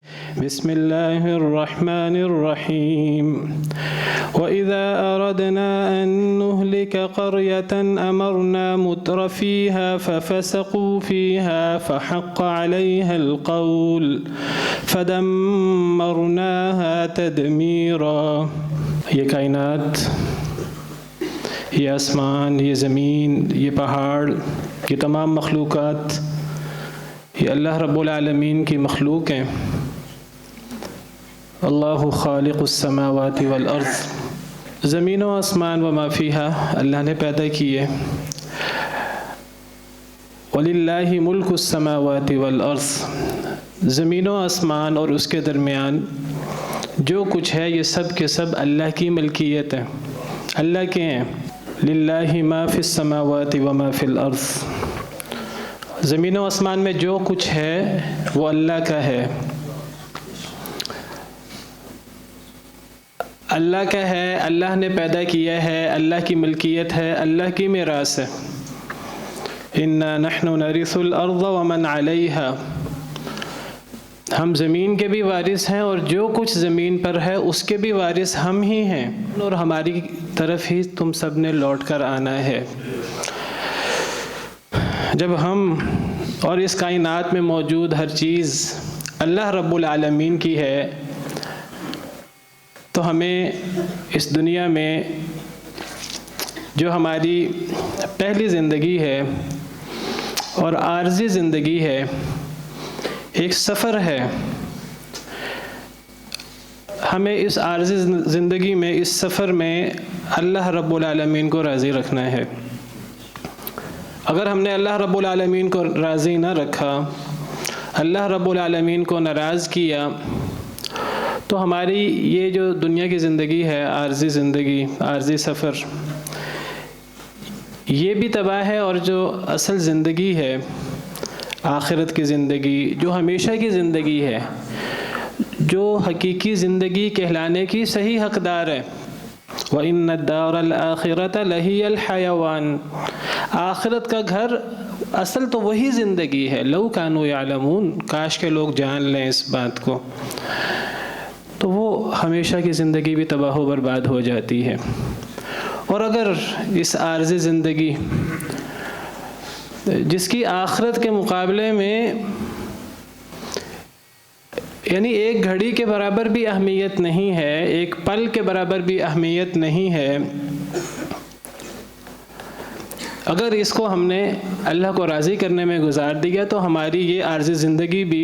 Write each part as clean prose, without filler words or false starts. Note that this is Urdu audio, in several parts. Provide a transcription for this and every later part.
بسم الله الرحمن الرحيم وإذا أردنا أن نهلك قرية أمرنا متر فيها ففسقوا فيها فحق عليها القول فدمرناها تدميرا. یہ کائنات، یہ آسمان، یہ زمین، یہ پہاڑ، یہ تمام مخلوقات، یہ اللہ رب العالمین کی مخلوق ہیں. اللہ خالق السماوات والارض، زمین و آسمان وما فیہا اللہ نے پیدا کیے. وَلِلَّهِ مُلْكُ السَّمَاوَاتِ وَالْأَرْضِ، زمین و آسمان اور اس کے درمیان جو کچھ ہے یہ سب کے سب اللہ کی ملکیت ہے، اللہ کے ہیں. لِلَّهِ مَا فِي السَّمَاوَاتِ وَمَا فِي الْأَرْضِ، زمین و آسمان میں جو کچھ ہے وہ اللہ کا ہے، اللہ کا ہے، اللہ نے پیدا کیا ہے، اللہ کی ملکیت ہے، اللہ کی میراث ہے. اِنَّا نَحْنُ نَرِثُ الْأَرْضَ وَمَنْ عَلَيْهَا، ہم زمین کے بھی وارث ہیں اور جو کچھ زمین پر ہے اس کے بھی وارث ہم ہی ہیں، اور ہماری طرف ہی تم سب نے لوٹ کر آنا ہے. جب ہم اور اس کائنات میں موجود ہر چیز اللہ رب العالمین کی ہے تو ہمیں اس دنیا میں جو ہماری پہلی زندگی ہے اور عارضی زندگی ہے، ایک سفر ہے. ہمیں اس عارضی زندگی میں، اس سفر میں اللہ رب العالمین کو راضی رکھنا ہے. اگر ہم نے اللہ رب العالمین کو راضی نہ رکھا، اللہ رب العالمین کو ناراض کیا، تو ہماری یہ جو دنیا کی زندگی ہے، عارضی زندگی، عارضی سفر، یہ بھی تباہ ہے. اور جو اصل زندگی ہے، آخرت کی زندگی، جو ہمیشہ کی زندگی ہے، جو حقیقی زندگی کہلانے کی صحیح حقدار ہے. وَإِنَّ الدَّارَ الْآخِرَةَ لَهِيَ الْحَيَوَانُ، آخرت کا گھر اصل تو وہی زندگی ہے. لَوْ كَانُوا يَعْلَمُونَ، کاش کے لوگ جان لیں اس بات کو. تو وہ ہمیشہ کی زندگی بھی تباہ و برباد ہو جاتی ہے. اور اگر اس عارضی زندگی جس کی آخرت کے مقابلے میں یعنی ایک گھڑی کے برابر بھی اہمیت نہیں ہے، ایک پل کے برابر بھی اہمیت نہیں ہے، اگر اس کو ہم نے اللہ کو راضی کرنے میں گزار دیا تو ہماری یہ عارضی زندگی بھی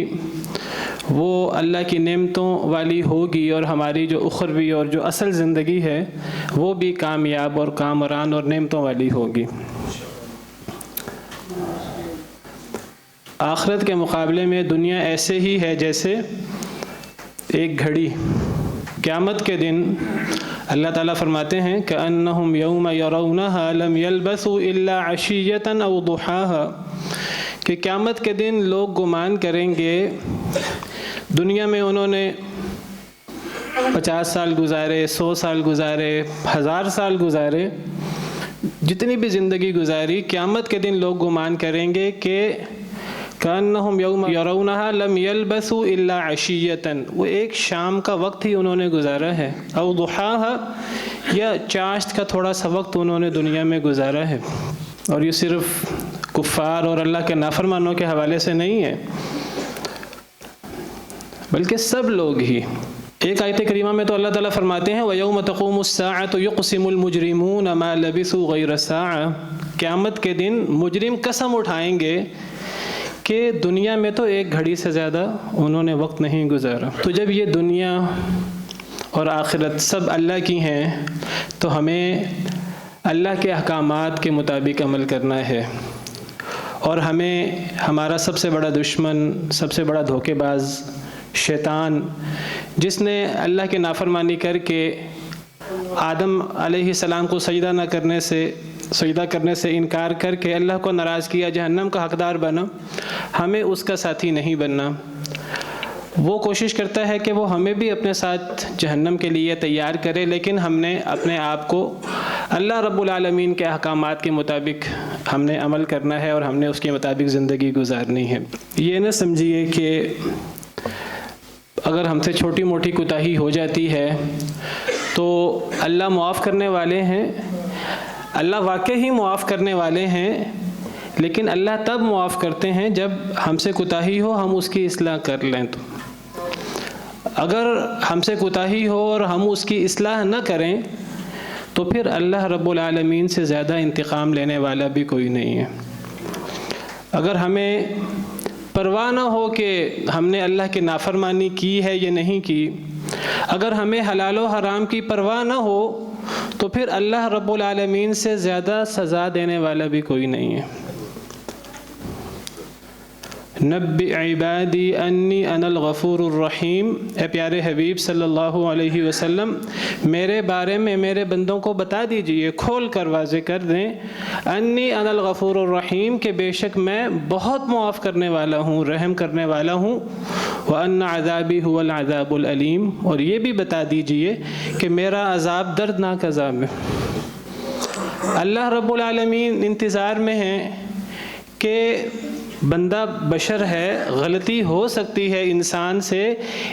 وہ اللہ کی نعمتوں والی ہوگی، اور ہماری جو اخروی اور جو اصل زندگی ہے وہ بھی کامیاب اور کامران اور نعمتوں والی ہوگی. آخرت کے مقابلے میں دنیا ایسے ہی ہے جیسے ایک گھڑی. قیامت کے دن اللہ تعالیٰ فرماتے ہیں كَأَنَّهُمْ يَوْمَ يَرَوْنَهَا لَمْ يَلْبَثُوا إِلَّا عَشِيَّةً أَوْ ضُحَاهَا، کہ قیامت کے دن لوگ گمان کریں گے دنیا میں انہوں نے 50 سال گزارے، 100 سال گزارے، 1000 سال گزارے، جتنی بھی زندگی گزاری، قیامت کے دن لوگ گمان کریں گے کہ كَأَنَّهُمْ يَوْمَ يَرَوْنَهَا لَمْ يَلْبَثُوا إِلَّا عَشِيَّةً، وہ ایک شام کا وقت ہی انہوں نے گزارا ہے. أَوْ ضُحَاهَا، یا چاشت کا تھوڑا سا وقت انہوں نے دنیا میں گزارا ہے. اور یہ صرف کفار اور اللہ کے نافرمانوں کے حوالے سے نہیں ہے، بلکہ سب لوگ ہی. ایک آیت کریمہ میں تو اللہ تعالیٰ فرماتے ہیں وَيَوْمَ تَقُومُ السَّاعَةُ يُقْسِمُ الْمُجْرِمُونَ مَا لَبِثُوا غَيْرَ سَاعَةٍ، قیامت کے دن مجرم قسم اٹھائیں گے کہ دنیا میں تو ایک گھڑی سے زیادہ انہوں نے وقت نہیں گزارا. تو جب یہ دنیا اور آخرت سب اللہ کی ہیں تو ہمیں اللہ کے احکامات کے مطابق عمل کرنا ہے. اور ہمیں ہمارا سب سے بڑا دشمن، سب سے بڑا دھوکے باز شیطان، جس نے اللہ کی نافرمانی کر کے آدم علیہ السلام کو سجدہ کرنے سے انکار کر کے اللہ کو ناراض کیا، جہنم کا حقدار بنا، ہمیں اس کا ساتھی نہیں بننا. وہ کوشش کرتا ہے کہ وہ ہمیں بھی اپنے ساتھ جہنم کے لیے تیار کرے، لیکن ہم نے اپنے آپ کو اللہ رب العالمین کے احکامات کے مطابق ہم نے عمل کرنا ہے اور ہم نے اس کے مطابق زندگی گزارنی ہے. یہ نہ سمجھیے کہ اگر ہم سے چھوٹی موٹی کوتاہی ہو جاتی ہے تو اللہ معاف کرنے والے ہیں، اللہ واقعی معاف کرنے والے ہیں، لیکن اللہ تب معاف کرتے ہیں جب ہم سے کوتاہی ہو، ہم اس کی اصلاح کر لیں۔ تو اگر ہم سے کوتاہی ہو اور ہم اس کی اصلاح نہ کریں تو پھر اللہ رب العالمین سے زیادہ انتقام لینے والا بھی کوئی نہیں ہے۔ اگر ہمیں پرواہ نہ ہو کہ ہم نے اللہ کی نافرمانی کی ہے یا نہیں کی، اگر ہمیں حلال و حرام کی پرواہ نہ ہو تو پھر اللہ رب العالمین سے زیادہ سزا دینے والا بھی کوئی نہیں ہے۔ نبئ عبادی انی انا الغفور الرحیم، اے پیارے حبیب صلی اللہ علیہ وسلم میرے بارے میں میرے بندوں کو بتا دیجئے، کھول کر واضح کر دیں، انی انا الغفور الرحیم، کہ بے شک میں بہت معاف کرنے والا ہوں، رحم کرنے والا ہوں، وَأَنَّ عَذَابِي هُوَ الْعَذَابُ الْأَلِيمُ، اور یہ بھی بتا دیجئے کہ میرا عذاب دردناک عذاب ہے۔ اللہ رب العالمین انتظار میں ہیں کہ بندہ بشر ہے، غلطی ہو سکتی ہے انسان سے،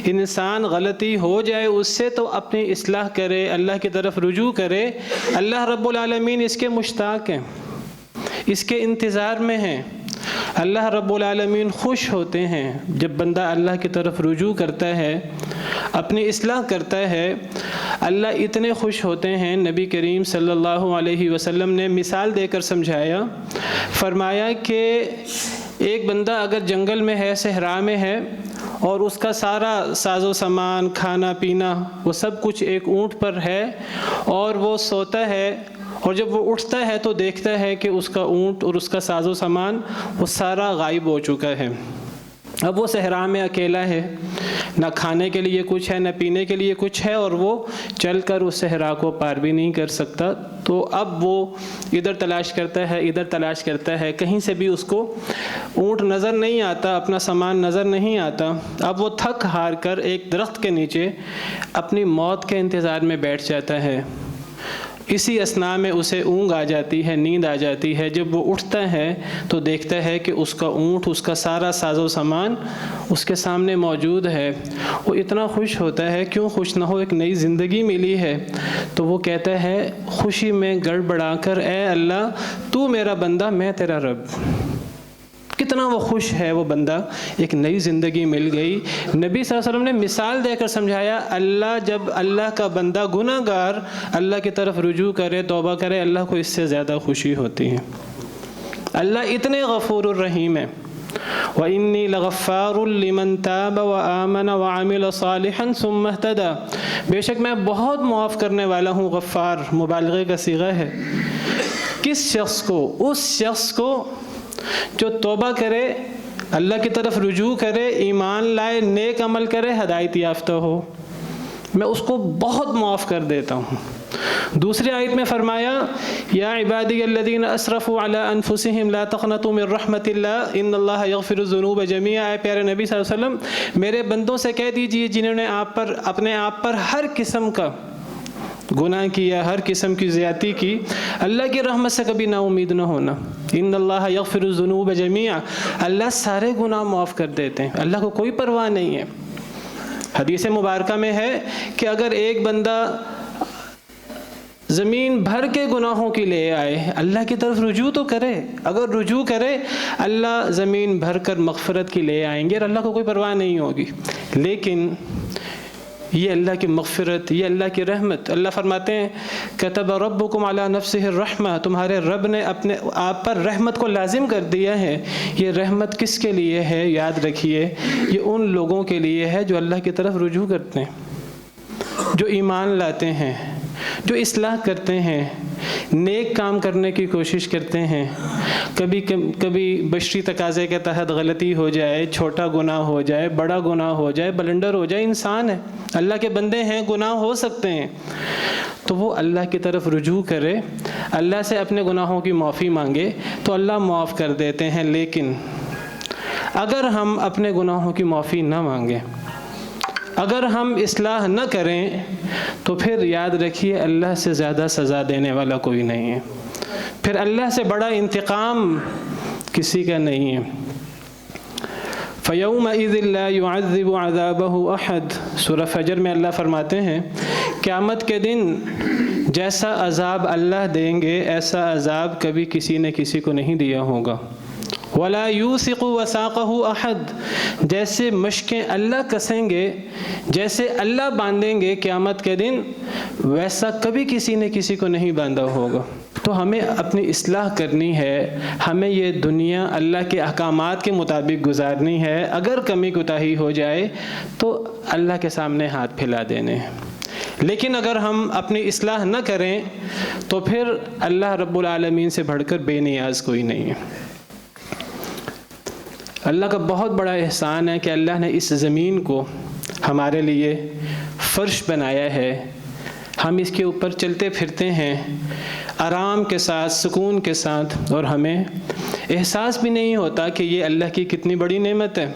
انسان غلطی ہو جائے اس سے تو اپنی اصلاح کرے، اللہ کی طرف رجوع کرے۔ اللہ رب العالمین اس کے مشتاق ہیں، اس کے انتظار میں ہیں۔ اللہ رب العالمین خوش ہوتے ہیں جب بندہ اللہ کی طرف رجوع کرتا ہے، اپنی اصلاح کرتا ہے۔ اللہ اتنے خوش ہوتے ہیں، نبی کریم صلی اللہ علیہ وسلم نے مثال دے کر سمجھایا، فرمایا کہ ایک بندہ اگر جنگل میں ہے، صحرا میں ہے، اور اس کا سارا ساز و سامان، کھانا پینا، وہ سب کچھ ایک اونٹ پر ہے، اور وہ سوتا ہے، اور جب وہ اٹھتا ہے تو دیکھتا ہے کہ اس کا اونٹ اور اس کا ساز و سامان وہ سارا غائب ہو چکا ہے۔ اب وہ صحرا میں اکیلا ہے، نہ کھانے کے لیے کچھ ہے، نہ پینے کے لیے کچھ ہے، اور وہ چل کر اس صحرا کو پار بھی نہیں کر سکتا۔ تو اب وہ ادھر تلاش کرتا ہے، ادھر تلاش کرتا ہے، کہیں سے بھی اس کو اونٹ نظر نہیں آتا، اپنا سامان نظر نہیں آتا۔ اب وہ تھک ہار کر ایک درخت کے نیچے اپنی موت کے انتظار میں بیٹھ جاتا ہے۔ اسی اثناء میں اسے اونگ آ جاتی ہے، نیند آ جاتی ہے۔ جب وہ اٹھتا ہے تو دیکھتا ہے کہ اس کا اونٹ، اس کا سارا ساز و سامان اس کے سامنے موجود ہے۔ وہ اتنا خوش ہوتا ہے، کیوں خوش نہ ہو، ایک نئی زندگی ملی ہے۔ تو وہ کہتا ہے خوشی میں گڑبڑا کر، اے اللہ تو میرا بندہ، میں تیرا رب۔ کتنا وہ خوش ہے وہ بندہ، ایک نئی زندگی مل گئی۔ نبی صلی اللہ علیہ وسلم نے مثال دے کر سمجھایا، اللہ جب اللہ کا بندہ گناہ گار اللہ کی طرف رجوع کرے، توبہ کرے، اللہ کو اس سے زیادہ خوشی ہوتی ہے۔ اللہ اتنے غفور الرحیم ہے۔ وَإِنِّي لَغَفَّارٌ لِمَن تَابَ وَآمَنَ وَعَمِلَ صَالِحًا ثُمَّ اهْتَدَى، بے شک میں بہت معاف کرنے والا ہوں۔ غفار مبالغے کا صیغہ ہے۔ کس شخص کو؟ اس شخص کو جو توبہ کرے، اللہ کی طرف رجوع کرے، ایمان لائے، نیک عمل کرے، ہدایت یافتہ ہو، میں اس کو بہت معاف کر دیتا ہوں۔ دوسری آیت میں فرمایا، یا عبادی الذین اسرفوا علی انفسہم لا تقنطوا من رحمت اللہ ان اللہ یغفر الذنوب جمیعا، اے پیارے نبی صلی اللہ علیہ وسلم میرے بندوں سے کہہ دیجئے جنہوں نے اپنے آپ پر ہر قسم کا گناہ کیا، ہر قسم کی زیادتی کی، اللہ کی رحمت سے کبھی نا امید نہ ہونا۔ ان اللہ یغفر الذنوب جمیعا، اللہ سارے گناہ معاف کر دیتے ہیں، اللہ کو کوئی پرواہ نہیں ہے۔ حدیث مبارکہ میں ہے کہ اگر ایک بندہ زمین بھر کے گناہوں کی لے آئے، اللہ کی طرف رجوع تو کرے، اگر رجوع کرے اللہ زمین بھر کر مغفرت کی لے آئیں گے، اور اللہ کو کوئی پرواہ نہیں ہوگی۔ لیکن یہ اللہ کی مغفرت، یہ اللہ کی رحمت، اللہ فرماتے ہیں کتب ربکم علی نفسہ الرحمہ، تمہارے رب نے اپنے آپ پر رحمت کو لازم کر دیا ہے۔ یہ رحمت کس کے لیے ہے؟ یاد رکھیے، یہ ان لوگوں کے لیے ہے جو اللہ کی طرف رجوع کرتے ہیں، جو ایمان لاتے ہیں، جو اصلاح کرتے ہیں، نیک کام کرنے کی کوشش کرتے ہیں۔ کبھی بشری تقاضے کے تحت غلطی ہو جائے، چھوٹا گناہ ہو جائے، بڑا گناہ ہو جائے، بلنڈر ہو جائے، انسان ہے، اللہ کے بندے ہیں، گناہ ہو سکتے ہیں، تو وہ اللہ کی طرف رجوع کرے، اللہ سے اپنے گناہوں کی معافی مانگے تو اللہ معاف کر دیتے ہیں۔ لیکن اگر ہم اپنے گناہوں کی معافی نہ مانگیں، اگر ہم اصلاح نہ کریں، تو پھر یاد رکھیے اللہ سے زیادہ سزا دینے والا کوئی نہیں ہے، پھر اللہ سے بڑا انتقام کسی کا نہیں ہے۔ فَيَوْمَئِذٍ لَا يُعَذِّبُ عَذَابَهُ أَحَدٌ۔ سورہ فجر میں اللہ فرماتے ہیں قیامت کے دن جیسا عذاب اللہ دیں گے ایسا عذاب کبھی کسی نے کسی کو نہیں دیا ہوگا۔ وَلَا يُوثِقُ وَثَاقَهُ أَحَدٌ، جیسے مشقیں اللہ کسیں گے، جیسے اللہ باندھیں گے قیامت کے دن، ویسا کبھی کسی نے کسی کو نہیں باندھا ہوگا۔ تو ہمیں اپنی اصلاح کرنی ہے، ہمیں یہ دنیا اللہ کے احکامات کے مطابق گزارنی ہے۔ اگر کمی کوتاہی ہو جائے تو اللہ کے سامنے ہاتھ پھیلا دینے ہیں، لیکن اگر ہم اپنی اصلاح نہ کریں تو پھر اللہ رب العالمین سے بڑھ کر بے نیاز کوئی نہیں ہے۔ اللہ کا بہت بڑا احسان ہے کہ اللہ نے اس زمین کو ہمارے لیے فرش بنایا ہے، ہم اس کے اوپر چلتے پھرتے ہیں آرام کے ساتھ، سکون کے ساتھ، اور ہمیں احساس بھی نہیں ہوتا کہ یہ اللہ کی کتنی بڑی نعمت ہے۔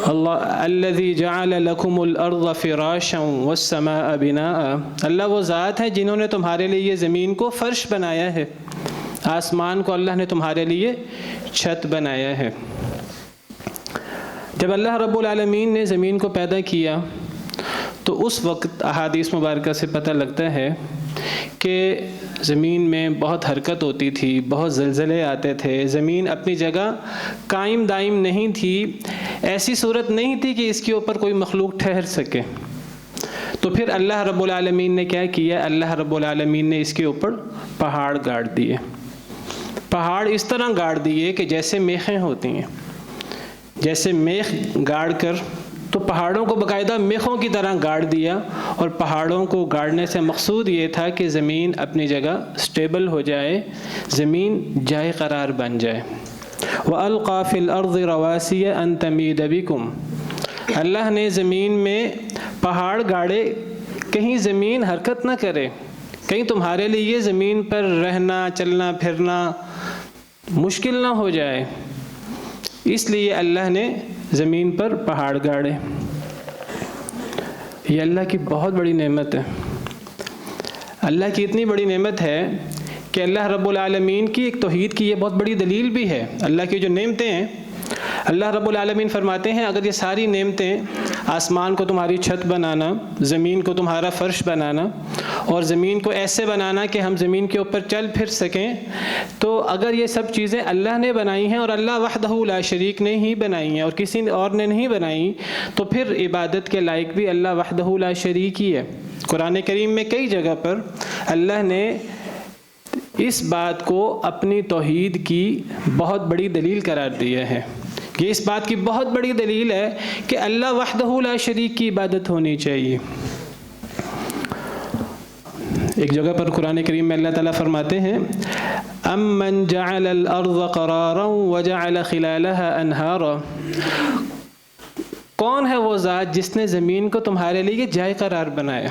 اللہ الذی جعل لکم الارض فراشا والسماء بناء، اللہ وہ ذات ہے جنہوں نے تمہارے لیے یہ زمین کو فرش بنایا ہے، آسمان کو اللہ نے تمہارے لیے چھت بنایا ہے۔ جب اللہ رب العالمین نے زمین کو پیدا کیا تو اس وقت احادیث مبارکہ سے پتہ لگتا ہے کہ زمین میں بہت حرکت ہوتی تھی، بہت زلزلے آتے تھے، زمین اپنی جگہ قائم دائم نہیں تھی، ایسی صورت نہیں تھی کہ اس کے اوپر کوئی مخلوق ٹھہر سکے۔ تو پھر اللہ رب العالمین نے کیا کیا؟ اللہ رب العالمین نے اس کے اوپر پہاڑ گاڑ دیے۔ پہاڑ اس طرح گاڑ دیے کہ جیسے میخیں ہوتی ہیں، جیسے میخ گاڑ کر، تو پہاڑوں کو باقاعدہ میخوں کی طرح گاڑ دیا، اور پہاڑوں کو گاڑنے سے مقصود یہ تھا کہ زمین اپنی جگہ سٹیبل ہو جائے، زمین جائے قرار بن جائے۔ وَأَلْقَى فِي الْأَرْضِ رَوَاسِيَ أَن تَمِيدَ بِكُمْ، اللہ نے زمین میں پہاڑ گاڑے کہیں زمین حرکت نہ کرے، کہیں تمہارے لیے زمین پر رہنا، چلنا پھرنا مشکل نہ ہو جائے، اس لیے اللہ نے زمین پر پہاڑ گاڑے۔ یہ اللہ کی بہت بڑی نعمت ہے۔ اللہ کی اتنی بڑی نعمت ہے کہ اللہ رب العالمین کی ایک توحید کی یہ بہت بڑی دلیل بھی ہے۔ اللہ کی جو نعمتیں ہیں، اللہ رب العالمین فرماتے ہیں اگر یہ ساری نعمتیں، آسمان کو تمہاری چھت بنانا، زمین کو تمہارا فرش بنانا، اور زمین کو ایسے بنانا کہ ہم زمین کے اوپر چل پھر سکیں، تو اگر یہ سب چیزیں اللہ نے بنائی ہیں اور اللہ وحدہ لا شریک نے ہی بنائی ہیں اور کسی اور نے نہیں بنائی، تو پھر عبادت کے لائق بھی اللہ وحدہ لا شریک ہی ہے۔ قرآن کریم میں کئی جگہ پر اللہ نے اس بات کو اپنی توحید کی بہت بڑی دلیل قرار دیا ہے۔ یہ اس بات کی بہت بڑی دلیل ہے کہ اللہ وحدہ لا شریک کی عبادت ہونی چاہیے۔ ایک جگہ پر قرآن کریم میں اللہ تعالیٰ فرماتے ہیں أَمَّنْ جَعَلَ الْأَرْضَ قَرَارًا وَجَعَلَ خِلَالَهَا أَنْهَارًا، کون ہے وہ ذات جس نے زمین کو تمہارے لیے جائے قرار بنایا؟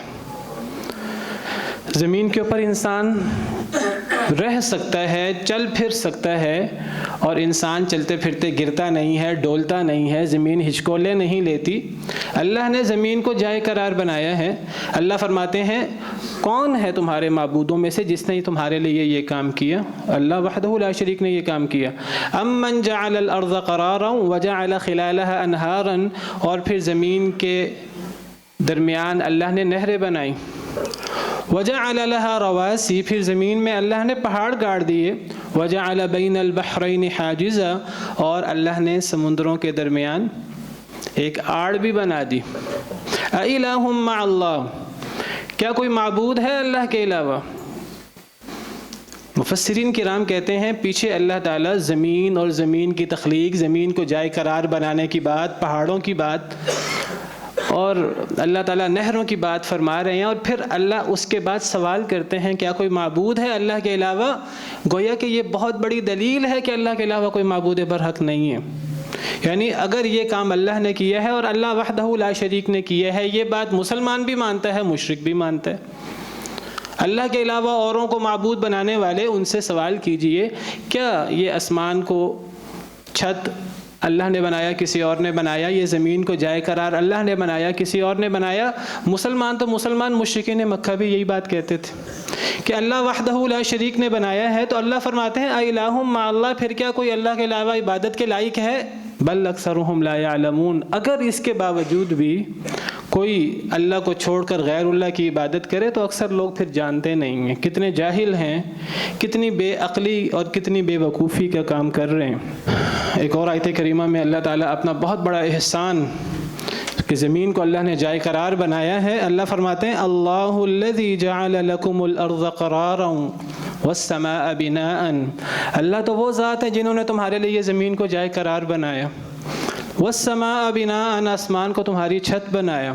زمین کے اوپر انسان رہ سکتا ہے، چل پھر سکتا ہے، اور انسان چلتے پھرتے گرتا نہیں ہے، ڈولتا نہیں ہے، زمین ہچکولے نہیں لیتی۔ اللہ نے زمین کو جائے قرار بنایا ہے۔ اللہ فرماتے ہیں کون ہے تمہارے معبودوں میں سے جس نے تمہارے لیے یہ کام کیا؟ اللہ وحدہ لا شریک نے یہ کام کیا۔ أَمَّنْ جَعَلَ الْأَرْضَ قَرَارًا وَجَعَلَ خِلَالَهَا أَنْهَارًا، اور پھر زمین کے درمیان اللہ نے نہریں بنائی۔ وَجَعَلَ لَهَا رَوَاسِي، پھر زمین میں اللہ نے پہاڑ گاڑ دیے۔ وَجَعَلَ بَيْنَ الْبَحْرَيْنِ حَاجِزًا، اور اللہ نے سمندروں کے درمیان ایک آڑ بھی بنا دی۔ أَإِلَٰهٌ مَّعَ اللَّهِ، کیا کوئی معبود ہے اللہ کے علاوہ؟ مفسرین کرام کہتے ہیں پیچھے اللہ تعالیٰ زمین اور زمین کی تخلیق، زمین کو جائے قرار بنانے کی بات، پہاڑوں کی بات، اور اللہ تعالیٰ نہروں کی بات فرما رہے ہیں، اور پھر اللہ اس کے بعد سوال کرتے ہیں کیا کوئی معبود ہے اللہ کے علاوہ؟ گویا کہ یہ بہت بڑی دلیل ہے کہ اللہ کے علاوہ کوئی معبود برحق نہیں ہے۔ یعنی اگر یہ کام اللہ نے کیا ہے اور اللہ وحدہ لا شریک نے کیا ہے، یہ بات مسلمان بھی مانتا ہے، مشرک بھی مانتا ہے۔ اللہ کے علاوہ اوروں کو معبود بنانے والے، ان سے سوال کیجئے کیا یہ آسمان کو چھت اللہ نے بنایا کسی اور نے بنایا؟ یہ زمین کو جائے قرار اللہ نے بنایا کسی اور نے بنایا؟ مسلمان تو مسلمان، مشرکین مکہ بھی یہی بات کہتے تھے کہ اللہ وحدہ لا شریک نے بنایا ہے، تو اللہ فرماتے ہیں اِلٰہٌ مع اللہ، پھر کیا کوئی اللہ کے علاوہ عبادت کے لائق ہے؟ بل اکثرهم لا يعلمون، اگر اس کے باوجود بھی کوئی اللہ کو چھوڑ کر غیر اللہ کی عبادت کرے تو اکثر لوگ پھر جانتے نہیں ہیں، کتنے جاہل ہیں، کتنی بے عقلی اور کتنی بے وقوفی کا کام کر رہے ہیں۔ ایک اور آیت کریمہ میں اللہ تعالیٰ اپنا بہت بڑا احسان کہ زمین کو اللہ نے جائے قرار بنایا ہے، اللہ فرماتے ہیں اللہ الذی جعل لکم الارض قرارا والسماء بناء، اللہ تو وہ ذات ہے جنہوں نے تمہارے لیے زمین کو جائے قرار بنایا، والسماء بناء، آسمان کو تمہاری چھت بنایا،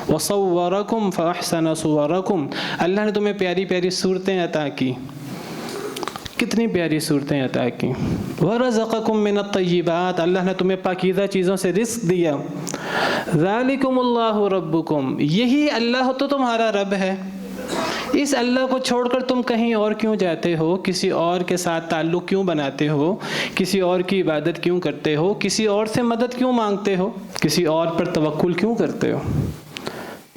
وصورکم فاحسن صورکم، اللہ نے تمہیں پیاری پیاری صورتیں عطا کی، کتنی پیاری صورتیں عطا کی، ورزقکم من الطیبات، اللہ نے تمہیں پاکیزہ چیزوں سے رزق دیا، ذالکم اللہ ربکم، یہی اللہ تو تمہارا رب ہے، اس اللہ کو چھوڑ کر تم کہیں اور کیوں جاتے ہو، کسی اور کے ساتھ تعلق کیوں بناتے ہو، کسی اور کی عبادت کیوں کرتے ہو، کسی اور سے مدد کیوں مانگتے ہو، کسی اور پر توکل کیوں کرتے ہو،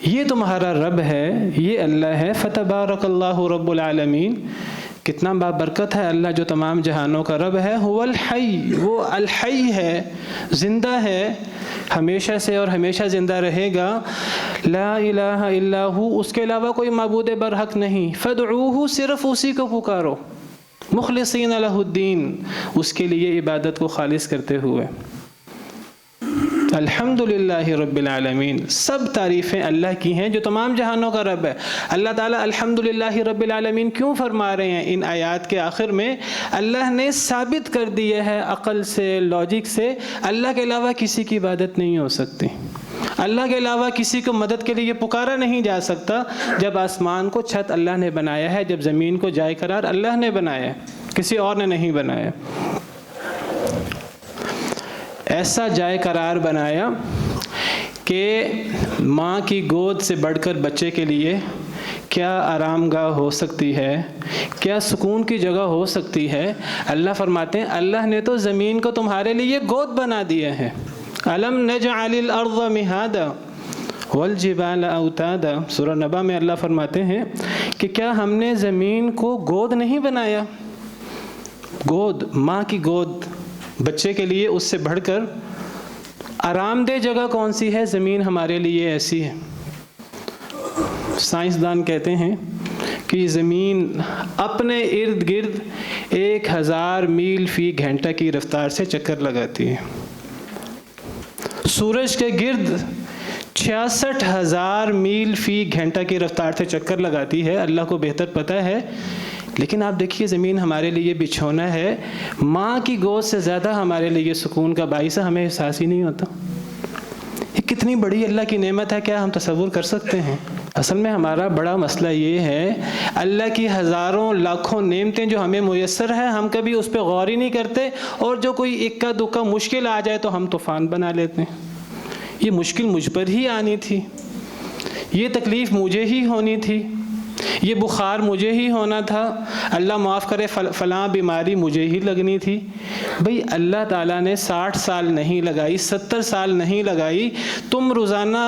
یہ تمہارا رب ہے، یہ اللہ ہے، فتبارک اللہ رب العالمین، کتنا بابرکت ہے اللہ جو تمام جہانوں کا رب ہے، هو الحی، وہ الحی ہے، زندہ ہے، ہمیشہ سے اور ہمیشہ زندہ رہے گا، لا الہ الا ہو، اس کے علاوہ کوئی معبود برحق نہیں، فادعوہ، صرف اسی کو پکارو، مخلصین لہ الدین، اس کے لیے عبادت کو خالص کرتے ہوئے، الحمدللہ رب العالمین، سب تعریفیں اللہ کی ہیں جو تمام جہانوں کا رب ہے۔ اللہ تعالیٰ الحمدللہ رب العالمین کیوں فرما رہے ہیں؟ ان آیات کے آخر میں اللہ نے ثابت کر دیا ہے عقل سے، لاجک سے، اللہ کے علاوہ کسی کی عبادت نہیں ہو سکتی، اللہ کے علاوہ کسی کو مدد کے لیے پکارا نہیں جا سکتا۔ جب آسمان کو چھت اللہ نے بنایا ہے، جب زمین کو جائے قرار اللہ نے بنایا ہے، کسی اور نے نہیں بنایا، ایسا جائے قرار بنایا کہ ماں کی گود سے بڑھ کر بچے کے لیے کیا آرام گاہ ہو سکتی ہے، کیا سکون کی جگہ ہو سکتی ہے۔ اللہ فرماتے ہیں اللہ نے تو زمین کو تمہارے لیے گود بنا دیا ہے، الم نجعل الارض مہادا والجبال اوتادا، سورہ نبا میں اللہ فرماتے ہیں کہ کیا ہم نے زمین کو گود نہیں بنایا، گود، ماں کی گود، بچے کے لیے اس سے بڑھ کر آرام دہ جگہ کون سی ہے؟ زمین ہمارے لیے ایسی ہے۔ سائنسدان کہتے ہیں کہ زمین اپنے ارد گرد 1000 میل فی گھنٹہ کی رفتار سے چکر لگاتی ہے، سورج کے گرد 66,000 میل فی گھنٹہ کی رفتار سے چکر لگاتی ہے، اللہ کو بہتر پتہ ہے، لیکن آپ دیکھیے زمین ہمارے لیے بچھونا ہے، ماں کی گود سے زیادہ ہمارے لیے سکون کا باعث ہے، ہمیں احساس ہی نہیں ہوتا۔ یہ کتنی بڑی اللہ کی نعمت ہے، کیا ہم تصور کر سکتے ہیں؟ اصل میں ہمارا بڑا مسئلہ یہ ہے اللہ کی ہزاروں لاکھوں نعمتیں جو ہمیں میسر ہیں، ہم کبھی اس پہ غور ہی نہیں کرتے، اور جو کوئی اکا دکا مشکل آ جائے تو ہم طوفان بنا لیتے ہیں۔ یہ مشکل مجھ پر ہی آنی تھی، یہ تکلیف مجھے ہی ہونی تھی، یہ بخار مجھے ہی ہونا تھا، اللہ معاف کرے فلاں بیماری مجھے ہی لگنی تھی۔ بھئی اللہ تعالیٰ نے 60 سال نہیں لگائی، 70 سال نہیں لگائی، تم روزانہ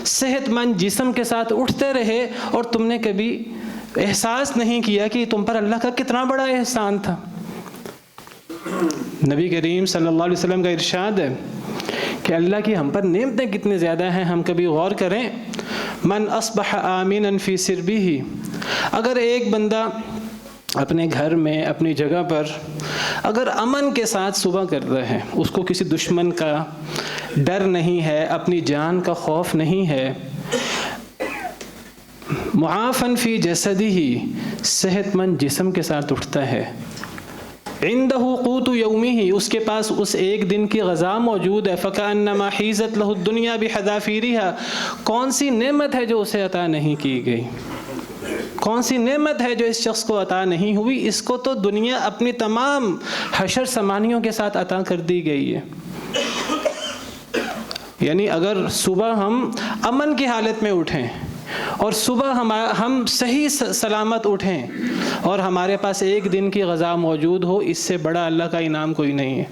صحت مند جسم کے ساتھ اٹھتے رہے اور تم نے کبھی احساس نہیں کیا کہ تم پر اللہ کا کتنا بڑا احسان تھا۔ نبی کریم صلی اللہ علیہ وسلم کا ارشاد ہے کہ اللہ کی ہم پر نعمتیں کتنی زیادہ ہیں، ہم کبھی غور کریں۔ من اصبح آمنا فی سربہ، اگر ایک بندہ اپنے گھر میں، اپنی جگہ پر اگر امن کے ساتھ صبح کرتا ہے، اس کو کسی دشمن کا ڈر نہیں ہے، اپنی جان کا خوف نہیں ہے، معافن فی جسدہ، صحت مند جسم کے ساتھ اٹھتا ہے، عندہ قوت یومہ، اس کے پاس اس ایک دن کی غذا موجود ہے، فکأنما حیزت لہ الدنیا بحذافیرہا، کون سی نعمت ہے جو اسے عطا نہیں کی گئی، کون سی نعمت ہے جو اس شخص کو عطا نہیں ہوئی، اس کو تو دنیا اپنی تمام حشر سمانیوں کے ساتھ عطا کر دی گئی ہے۔ یعنی اگر صبح ہم امن کی حالت میں اٹھیں اور صبح ہم صحیح سلامت اٹھیں اور ہمارے پاس ایک دن کی غذا موجود ہو، اس سے بڑا اللہ کا انعام کوئی نہیں ہے۔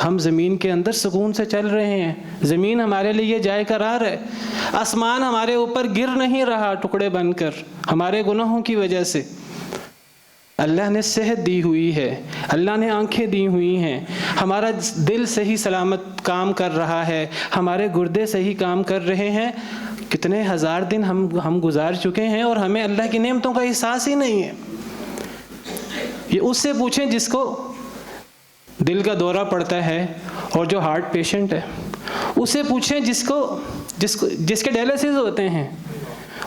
ہم زمین کے اندر سکون سے چل رہے ہیں، زمین ہمارے لیے جائے قرار ہے، آسمان ہمارے اوپر گر نہیں رہا ٹکڑے بن کر ہمارے گناہوں کی وجہ سے۔ اللہ نے صحت دی ہوئی ہے، اللہ نے آنکھیں دی ہوئی ہیں، ہمارا دل صحیح سلامت کام کر رہا ہے، ہمارے گردے صحیح کام کر رہے ہیں۔ کتنے ہزار دن ہم گزار چکے ہیں اور ہمیں اللہ کی نعمتوں کا احساس ہی نہیں ہے۔ یہ اس سے پوچھیں جس کو دل کا دورہ پڑتا ہے اور جو ہارٹ پیشنٹ ہے، اس سے پوچھیں جس کے ڈائلسس ہوتے ہیں،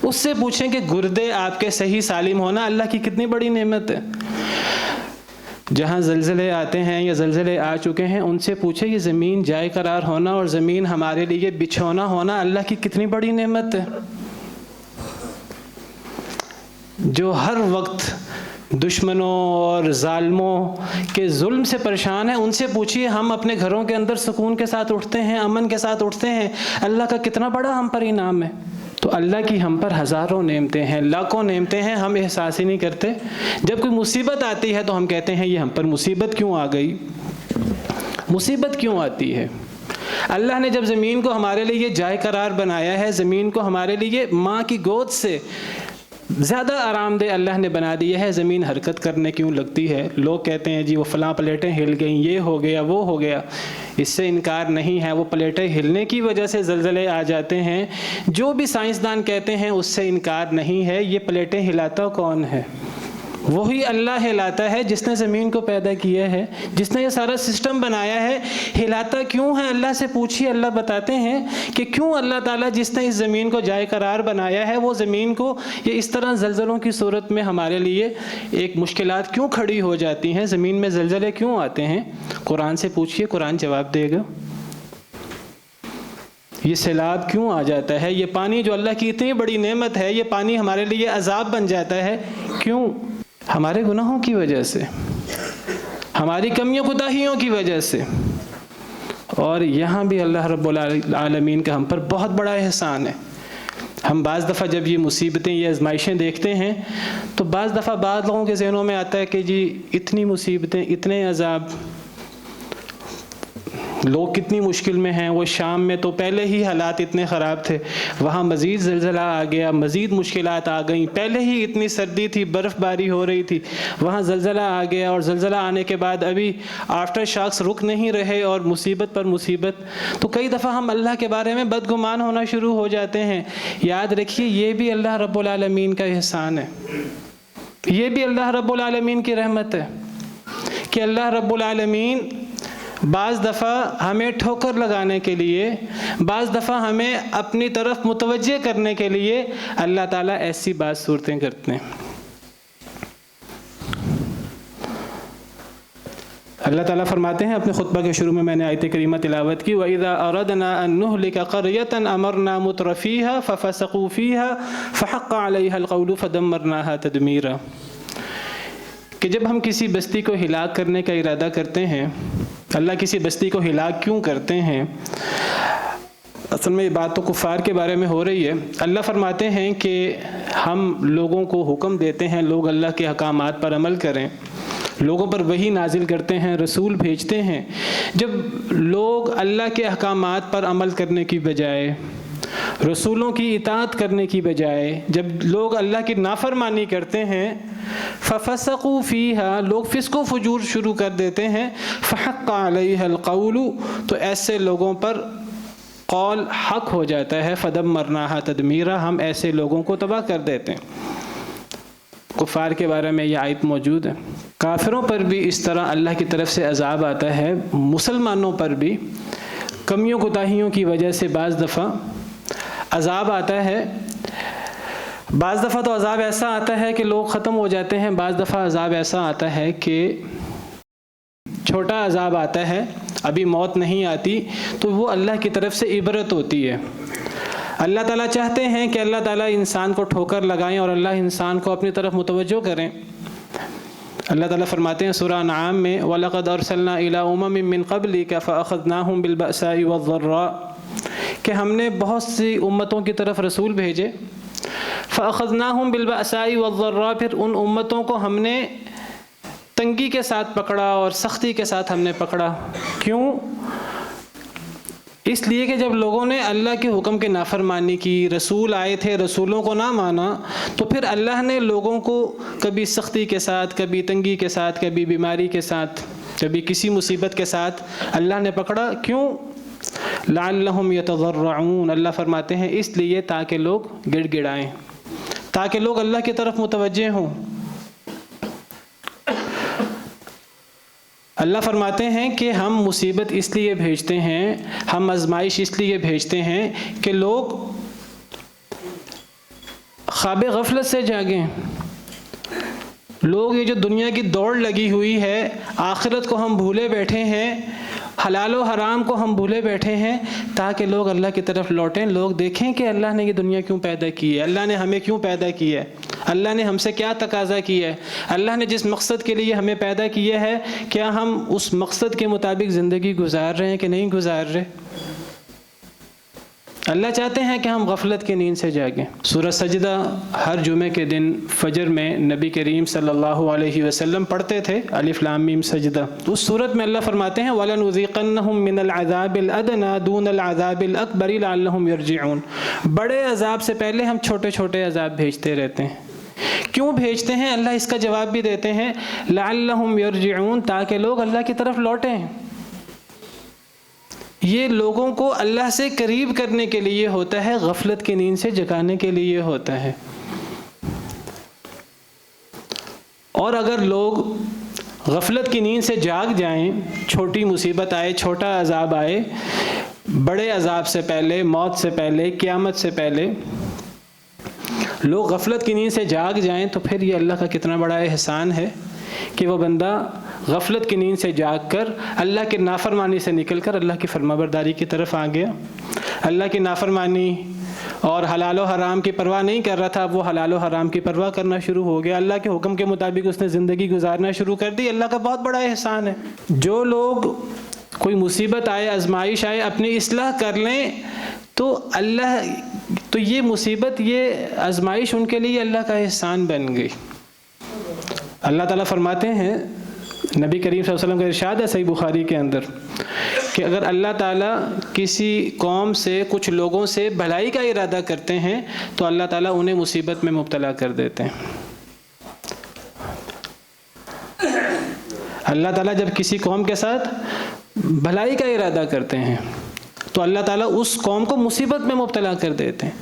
اس سے پوچھیں کہ گردے آپ کے صحیح سالم ہونا اللہ کی کتنی بڑی نعمت ہے۔ جہاں زلزلے آتے ہیں یا زلزلے آ چکے ہیں، ان سے پوچھیں یہ زمین جائے قرار ہونا اور زمین ہمارے لیے بچھونا ہونا اللہ کی کتنی بڑی نعمت ہے۔ جو ہر وقت دشمنوں اور ظالموں کے ظلم سے پریشان ہیں، ان سے پوچھیے ہم اپنے گھروں کے اندر سکون کے ساتھ اٹھتے ہیں، امن کے ساتھ اٹھتے ہیں، اللہ کا کتنا بڑا ہم پر انعام ہے۔ تو اللہ کی ہم پر ہزاروں نعمتیں ہیں، لاکھوں نعمتیں ہیں، ہم احساس ہی نہیں کرتے۔ جب کوئی مصیبت آتی ہے تو ہم کہتے ہیں یہ ہم پر مصیبت کیوں آ گئی، مصیبت کیوں آتی ہے۔ اللہ نے جب زمین کو ہمارے لیے جائے قرار بنایا ہے، زمین کو ہمارے لیے ماں کی گود سے زیادہ آرام دہ اللہ نے بنا دیا ہے، زمین حرکت کرنے کیوں لگتی ہے؟ لوگ کہتے ہیں جی وہ فلاں پلیٹیں ہل گئیں، یہ ہو گیا وہ ہو گیا، اس سے انکار نہیں ہے۔ وہ پلیٹیں ہلنے کی وجہ سے زلزلے آ جاتے ہیں، جو بھی سائنسدان کہتے ہیں اس سے انکار نہیں ہے۔ یہ پلیٹیں ہلاتا کون ہے؟ وہی اللہ ہلاتا ہے جس نے زمین کو پیدا کیا ہے، جس نے یہ سارا سسٹم بنایا ہے۔ ہلاتا کیوں ہے اللہ سے پوچھیے، اللہ بتاتے ہیں کہ کیوں اللہ تعالیٰ جس نے اس زمین کو جائے قرار بنایا ہے، وہ زمین کو یہ اس طرح زلزلوں کی صورت میں ہمارے لیے ایک مشکلات کیوں کھڑی ہو جاتی ہیں، زمین میں زلزلے کیوں آتے ہیں۔ قرآن سے پوچھیے، قرآن جواب دے گا۔ یہ سیلاب کیوں آ جاتا ہے، یہ پانی جو اللہ کی اتنی بڑی نعمت ہے، یہ پانی ہمارے لیے عذاب بن جاتا ہے، کیوں؟ ہمارے گناہوں کی وجہ سے، ہماری کمیوں کوتاہیوں کی وجہ سے۔ اور یہاں بھی اللہ رب العالمین کا ہم پر بہت بڑا احسان ہے۔ ہم بعض دفعہ جب یہ مصیبتیں، یہ آزمائشیں دیکھتے ہیں تو بعض دفعہ بعض لوگوں کے ذہنوں میں آتا ہے کہ جی اتنی مصیبتیں، اتنے عذاب، لوگ کتنی مشکل میں ہیں۔ وہ شام میں تو پہلے ہی حالات اتنے خراب تھے، وہاں مزید زلزلہ آ گیا، مزید مشکلات آ گئیں، پہلے ہی اتنی سردی تھی، برف باری ہو رہی تھی، وہاں زلزلہ آ گیا، اور زلزلہ آنے کے بعد ابھی آفٹر شاکس رک نہیں رہے اور مصیبت پر مصیبت۔ تو کئی دفعہ ہم اللہ کے بارے میں بدگمان ہونا شروع ہو جاتے ہیں۔ یاد رکھیے یہ بھی اللہ رب العالمین کا احسان ہے، یہ بھی اللہ رب العالمین کی رحمت ہے کہ اللہ رب العالمین بعض دفعہ ہمیں ٹھوکر لگانے کے لیے، بعض دفعہ ہمیں اپنی طرف متوجہ کرنے کے لیے اللہ تعالیٰ ایسی بعض صورتیں کرتے ہیں۔ اللہ تعالیٰ فرماتے ہیں اپنے خطبہ کے شروع میں نے آیت کریمہ تلاوت کی، وَإِذَا أَرَدْنَا أَن نُهْلِكَ قَرْيَةً أَمَرْنَا مُتْرَفِيهَا فَفَسَقُوا فِيهَا فَحَقَّ عَلَيْهَا الْقَوْلُ فَدَمَّرْنَاهَا تَدْمِيرًا۔ کہ جب ہم کسی بستی کو ہلاک کرنے کا ارادہ کرتے ہیں، اللہ کسی بستی کو ہلاک کیوں کرتے ہیں؟ اصل میں یہ بات تو کفار کے بارے میں ہو رہی ہے۔ اللہ فرماتے ہیں کہ ہم لوگوں کو حکم دیتے ہیں لوگ اللہ کے احکامات پر عمل کریں، لوگوں پر وحی نازل کرتے ہیں، رسول بھیجتے ہیں۔ جب لوگ اللہ کے احکامات پر عمل کرنے کی بجائے، رسولوں کی اطاعت کرنے کی بجائے، جب لوگ اللہ کی نافرمانی کرتے ہیں، فَفَسَقُوا فِيهَا، لوگ فسق و فجور شروع کر دیتے ہیں، فَحَقَّ عَلَيْهَا الْقَوْلُ، تو ایسے لوگوں پر قول حق ہو جاتا ہے، فَدَمَّرْنَاهَا تَدْمِيرًا، ہم ایسے لوگوں کو تباہ کر دیتے ہیں۔ کفار کے بارے میں یہ آیت موجود ہے۔ کافروں پر بھی اس طرح اللہ کی طرف سے عذاب آتا ہے، مسلمانوں پر بھی کمیوں کوتاہیوں کی وجہ سے بعض دفعہ عذاب آتا ہے۔ بعض دفعہ تو عذاب ایسا آتا ہے کہ لوگ ختم ہو جاتے ہیں، بعض دفعہ عذاب ایسا آتا ہے کہ چھوٹا عذاب آتا ہے، ابھی موت نہیں آتی، تو وہ اللہ کی طرف سے عبرت ہوتی ہے۔ اللہ تعالیٰ چاہتے ہیں کہ اللہ تعالیٰ انسان کو ٹھوکر لگائیں اور اللہ انسان کو اپنی طرف متوجہ کریں۔ اللہ تعالیٰ فرماتے ہیں سورہ انعام میں، وَلَقَدْ أَرْسَلْنَا إِلَىٰ أُمَمٍ مِّن قَبْلِكَ فَأَخَذْنَاهُمْ بِالْبَأْسَاءِ وَالضَّرَّاءِ، کہ ہم نے بہت سی امتوں کی طرف رسول بھیجے، فَأَخَذْنَاهُمْ بِالْبَأْسَاءِ وَالضَّرَّاءِ، پھر ان امتوں کو ہم نے تنگی کے ساتھ پکڑا اور سختی کے ساتھ ہم نے پکڑا. کیوں؟ اس لیے کہ جب لوگوں نے اللہ کے حکم کی نافرمانی کی، رسول آئے تھے رسولوں کو نہ مانا، تو پھر اللہ نے لوگوں کو کبھی سختی کے ساتھ، کبھی تنگی کے ساتھ، کبھی بیماری کے ساتھ، کبھی کسی مصیبت کے ساتھ اللہ نے پکڑا. کیوں؟ لعلہم یتضرعون. اللہ فرماتے ہیں اس لیے تاکہ لوگ گڑ گڑائیں، تاکہ لوگ اللہ کی طرف متوجہ ہوں. اللہ فرماتے ہیں کہ ہم مصیبت اس لیے بھیجتے ہیں، ہم آزمائش اس لیے بھیجتے ہیں کہ لوگ خواب غفلت سے جاگیں. لوگ یہ جو دنیا کی دوڑ لگی ہوئی ہے، آخرت کو ہم بھولے بیٹھے ہیں، حلال و حرام کو ہم بھولے بیٹھے ہیں، تاکہ لوگ اللہ کی طرف لوٹیں، لوگ دیکھیں کہ اللہ نے یہ دنیا کیوں پیدا کی ہے، اللہ نے ہمیں کیوں پیدا کی ہے، اللہ نے ہم سے کیا تقاضا کیا ہے، اللہ نے جس مقصد کے لیے ہمیں پیدا کیا ہے کیا ہم اس مقصد کے مطابق زندگی گزار رہے ہیں کہ نہیں گزار رہے. اللہ چاہتے ہیں کہ ہم غفلت کی نیند سے جاگیں. سورہ سجدہ ہر جمعے کے دن فجر میں نبی کریم صلی اللہ علیہ وسلم پڑھتے تھے، الف لام میم سجدہ. اس صورت میں اللہ فرماتے ہیں وَلَنُذِيقَنَّهُم مِّنَ الْعَذَابِ الْأَدْنَىٰ دُونَ الْعَذَابِ الْأَكْبَرِ لَعَلَّهُمْ يَرْجِعُونَ. بڑے عذاب سے پہلے ہم چھوٹے چھوٹے عذاب بھیجتے رہتے ہیں. کیوں بھیجتے ہیں؟ اللہ اس کا جواب بھی دیتے ہیں لَعَلَّهُمْ يَرْجِعُونَ، تاکہ لوگ اللہ کی طرف لوٹیں. یہ لوگوں کو اللہ سے قریب کرنے کے لیے ہوتا ہے، غفلت کی نیند سے جگانے کے لیے ہوتا ہے. اور اگر لوگ غفلت کی نیند سے جاگ جائیں، چھوٹی مصیبت آئے، چھوٹا عذاب آئے، بڑے عذاب سے پہلے، موت سے پہلے، قیامت سے پہلے لوگ غفلت کی نیند سے جاگ جائیں، تو پھر یہ اللہ کا کتنا بڑا احسان ہے کہ وہ بندہ غفلت کی نیند سے جاگ کر اللہ کی نافرمانی سے نکل کر اللہ کی فرمانبرداری کی طرف آ گیا. اللہ کی نافرمانی اور حلال و حرام کی پرواہ نہیں کر رہا تھا، اب وہ حلال و حرام کی پرواہ کرنا شروع ہو گیا. اللہ کے حکم کے مطابق اس نے زندگی گزارنا شروع کر دی. اللہ کا بہت بڑا احسان ہے. جو لوگ کوئی مصیبت آئے، آزمائش آئے، اپنی اصلاح کر لیں تو یہ مصیبت، یہ آزمائش ان کے لیے اللہ کا احسان بن گئی. اللہ تعالیٰ فرماتے ہیں، نبی کریم صلی اللہ علیہ وسلم کا ارشاد ہے صحیح بخاری کے اندر، کہ اگر اللہ تعالیٰ کسی قوم سے، کچھ لوگوں سے بھلائی کا ارادہ کرتے ہیں تو اللہ تعالیٰ انہیں مصیبت میں مبتلا کر دیتے ہیں. اللہ تعالیٰ جب کسی قوم کے ساتھ بھلائی کا ارادہ کرتے ہیں تو اللہ تعالیٰ اس قوم کو مصیبت میں مبتلا کر دیتے ہیں.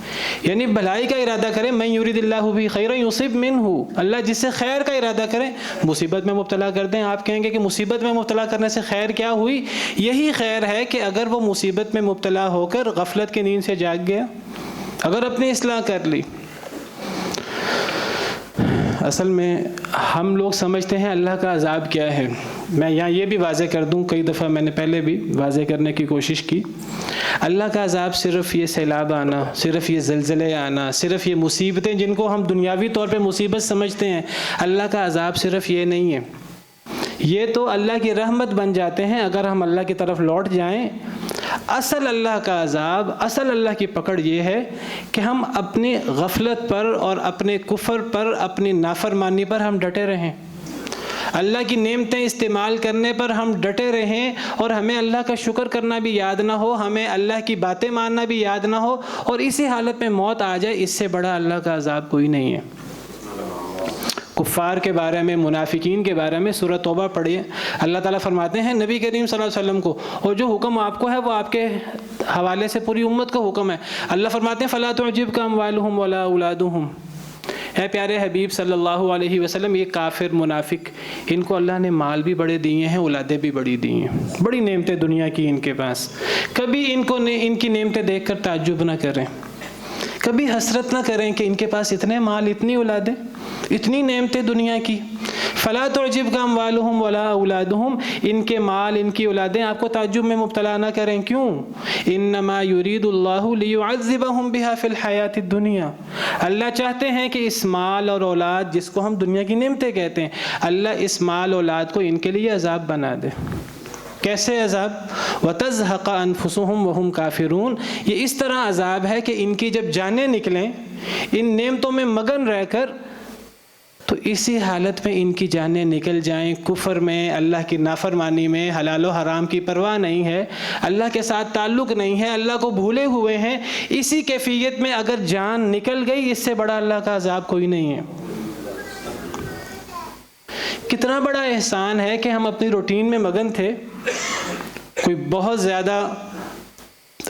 یعنی بھلائی کا ارادہ کریں، من یرید اللہ بہ خیرا یصب منہ، اللہ جس سے خیر کا ارادہ کریں مصیبت میں مبتلا کر دیں. آپ کہیں گے کہ مصیبت میں مبتلا کرنے سے خیر کیا ہوئی؟ یہی خیر ہے کہ اگر وہ مصیبت میں مبتلا ہو کر غفلت کی نیند سے جاگ گیا، اگر اپنی اصلاح کر لی. اصل میں ہم لوگ سمجھتے ہیں اللہ کا عذاب کیا ہے. میں یہاں یہ بھی واضح کر دوں، کئی دفعہ میں نے پہلے بھی واضح کرنے کی کوشش کی، اللہ کا عذاب صرف یہ سیلاب آنا، صرف یہ زلزلے آنا، صرف یہ مصیبتیں جن کو ہم دنیاوی طور پہ مصیبت سمجھتے ہیں، اللہ کا عذاب صرف یہ نہیں ہے. یہ تو اللہ کی رحمت بن جاتے ہیں اگر ہم اللہ کی طرف لوٹ جائیں. اصل اللہ کا عذاب، اصل اللہ کی پکڑ یہ ہے کہ ہم اپنی غفلت پر اور اپنے کفر پر، اپنی نافرمانی پر ہم ڈٹے رہیں. اللہ کی نعمتیں استعمال کرنے پر ہم ڈٹے رہیں اور ہمیں اللہ کا شکر کرنا بھی یاد نہ ہو، ہمیں اللہ کی باتیں ماننا بھی یاد نہ ہو، اور اسی حالت میں موت آ جائے. اس سے بڑا اللہ کا عذاب کوئی نہیں ہے. کفار کے بارے میں، منافقین کے بارے میں سورہ توبہ پڑھیے. اللہ تعالیٰ فرماتے ہیں نبی کریم صلی اللہ علیہ وسلم کو، اور جو حکم آپ کو ہے وہ آپ کے حوالے سے پوری امت کا حکم ہے. اللہ فرماتے ہیں فَلَا تُعْجِبْكَ أَمْوَالُهُمْ وَلَا أَوْلَادُهُمْ. اے پیارے حبیب صلی اللہ علیہ وسلم، یہ کافر منافق، ان کو اللہ نے مال بھی بڑے دیے ہیں، اولادیں بھی بڑی دی ہیں، بڑی نعمتیں دنیا کی ان کے پاس. کبھی ان کی نعمتیں دیکھ کر تعجب نہ کریں، کبھی حسرت نہ کریں کہ ان کے پاس اتنے مال، اتنی اولادیں، اتنی نعمتیں دنیا کی. فلا تعجبک اموالہم ولا اولادہم، ان کے مال، ان کی اولادیں آپ کو تعجب میں مبتلا نہ کریں. کیوں؟ انما یرید اللہ لیعذبہم بہا فی الحیات الدنیا. اللہ چاہتے ہیں کہ اس مال اور اولاد، جس کو ہم دنیا کی نعمتیں کہتے ہیں، اللہ اس مال اولاد کو ان کے لیے عذاب بنا دے. کیسے عذاب؟ وَتَزْهَقَ أَنفُسُهُمْ وَهُمْ كَافِرُونَ. یہ اس طرح عذاب ہے کہ ان کی جب جانیں نکلیں ان نعمتوں میں مگن رہ کر، تو اسی حالت میں ان کی جانیں نکل جائیں، کفر میں، اللہ کی نافرمانی میں، حلال و حرام کی پرواہ نہیں ہے، اللہ کے ساتھ تعلق نہیں ہے، اللہ کو بھولے ہوئے ہیں، اسی کیفیت میں اگر جان نکل گئی، اس سے بڑا اللہ کا عذاب کوئی نہیں ہے۔ کتنا بڑا احسان ہے کہ ہم اپنی روٹین میں مگن تھے، کوئی بہت زیادہ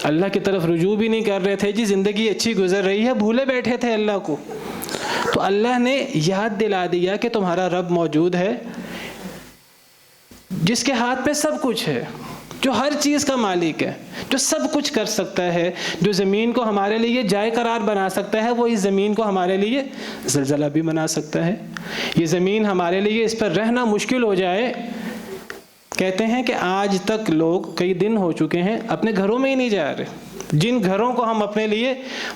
اللہ کی طرف رجوع بھی نہیں کر رہے تھے، جی زندگی اچھی گزر رہی ہے، بھولے بیٹھے تھے اللہ کو، تو اللہ نے یاد دلا دیا کہ تمہارا رب موجود ہے، جس کے ہاتھ میں سب کچھ ہے، جو ہر چیز کا مالک ہے، جو سب کچھ کر سکتا ہے، جو زمین کو ہمارے لیے جائے قرار بنا سکتا ہے، وہ اس زمین کو ہمارے لیے زلزلہ بھی بنا سکتا ہے۔ یہ زمین ہمارے لیے اس پر رہنا مشکل ہو جائے، کہتے ہیں کہ آج تک لوگ کئی دن ہو چکے ہیں اپنے گھروں میں ہی نہیں جا رہے، جن گھروں کو ہم اپنے لیے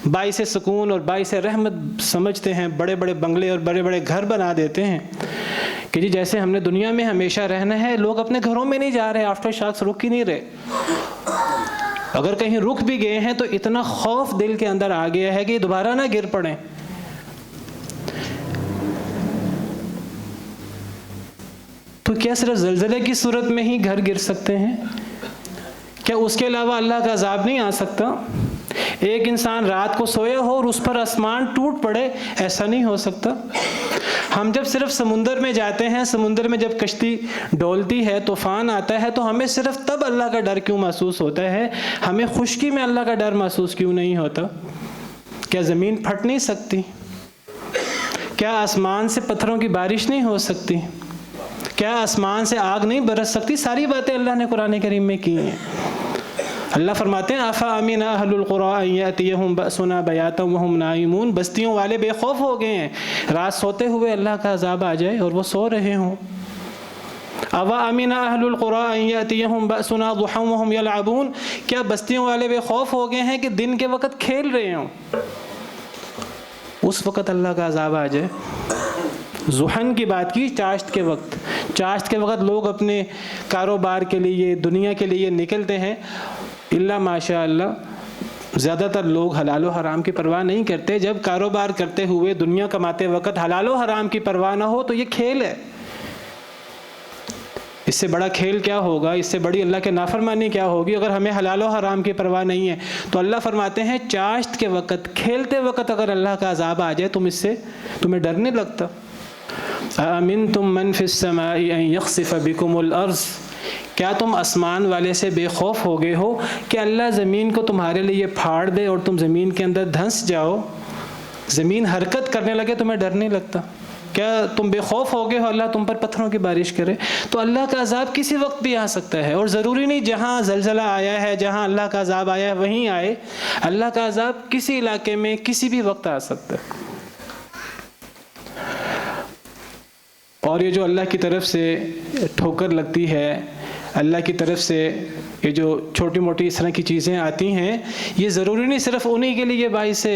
باعث سکون اور باعث رحمت سمجھتے ہیں، بڑے بڑے بنگلے اور بڑے بڑے گھر بنا دیتے ہیں کہ جی جیسے ہم نے دنیا میں ہمیشہ رہنا ہے، لوگ اپنے گھروں میں نہیں جا رہے، آفٹر شاکس رک ہی نہیں رہے، اگر کہیں رک بھی گئے ہیں تو اتنا خوف دل کے اندر آ گیا ہے کہ دوبارہ نہ گر پڑیں۔ تو کیا صرف زلزلے کی صورت میں ہی گھر گر سکتے ہیں؟ کیا اس کے علاوہ اللہ کا عذاب نہیں آ سکتا؟ ایک انسان رات کو سویا ہو اور اس پر آسمان ٹوٹ پڑے، ایسا نہیں ہو سکتا؟ ہم جب صرف سمندر میں جاتے ہیں، سمندر میں جب کشتی ڈولتی ہے، طوفان آتا ہے، تو ہمیں صرف تب اللہ کا ڈر کیوں محسوس ہوتا ہے؟ ہمیں خشکی میں اللہ کا ڈر محسوس کیوں نہیں ہوتا؟ کیا زمین پھٹ نہیں سکتی؟ کیا آسمان سے پتھروں کی بارش نہیں ہو سکتی؟ کیا آسمان سے آگ نہیں برس سکتی؟ ساری باتیں اللہ نے قرآن کریم میں کی ہیں۔ اللہ فرماتے ہیں افامن اہل القری ان یاتیہم بأسنا بیاتا وہم نائمون، بستیوں والے بے خوف ہو گئے ہیں رات سوتے ہوئے اللہ کا عذاب آ جائے اور وہ سو رہے ہوں۔ اوامن اہل القری ان یاتیہم بأسنا ضحی وہم یلعبون، کیا بستیوں والے بے خوف ہو گئے ہیں کہ دن کے وقت کھیل رہے ہوں، اس وقت اللہ کا عذاب آ جائے؟ ضحن کی بات کی، چاشت کے وقت، چاشت کے وقت لوگ اپنے کاروبار کے لیے، دنیا کے لیے نکلتے ہیں، اللہ ماشاء اللہ زیادہ تر لوگ حلال و حرام کی پرواہ نہیں کرتے۔ جب کاروبار کرتے ہوئے، دنیا کماتے وقت حلال و حرام کی پرواہ نہ ہو تو یہ کھیل ہے۔ اس سے بڑا کھیل کیا ہوگا؟ اس سے بڑی اللہ کے نافرمانی کیا ہوگی اگر ہمیں حلال و حرام کی پرواہ نہیں ہے؟ تو اللہ فرماتے ہیں چاشت کے وقت، کھیلتے وقت اگر اللہ کا عذاب آ جائے، تمہیں ڈر نہیں لگتا؟ أَأَمِنْتُمْ مَنْ فِي السَّمَاءِ أَنْ يَخْسِفَ بِكُمُ الْأَرْضَ، کیا تم آسمان والے سے بے خوف ہو گئے ہو کہ اللہ زمین کو تمہارے لیے پھاڑ دے اور تم زمین کے اندر دھنس جاؤ؟ زمین حرکت کرنے لگے، تمہیں ڈر نہیں لگتا؟ کیا تم بے خوف ہو گئے ہو اللہ تم پر پتھروں کی بارش کرے؟ تو اللہ کا عذاب کسی وقت بھی آ سکتا ہے، اور ضروری نہیں جہاں زلزلہ آیا ہے، جہاں اللہ کا عذاب آیا ہے وہیں آئے۔ اللہ کا عذاب کسی علاقے میں کسی بھی وقت آ سکتا ہے۔ اور یہ جو اللہ کی طرف سے ٹھوکر لگتی ہے، اللہ کی طرف سے یہ جو چھوٹی موٹی اس طرح کی چیزیں آتی ہیں، یہ ضروری نہیں صرف انہی کے لیے باعث،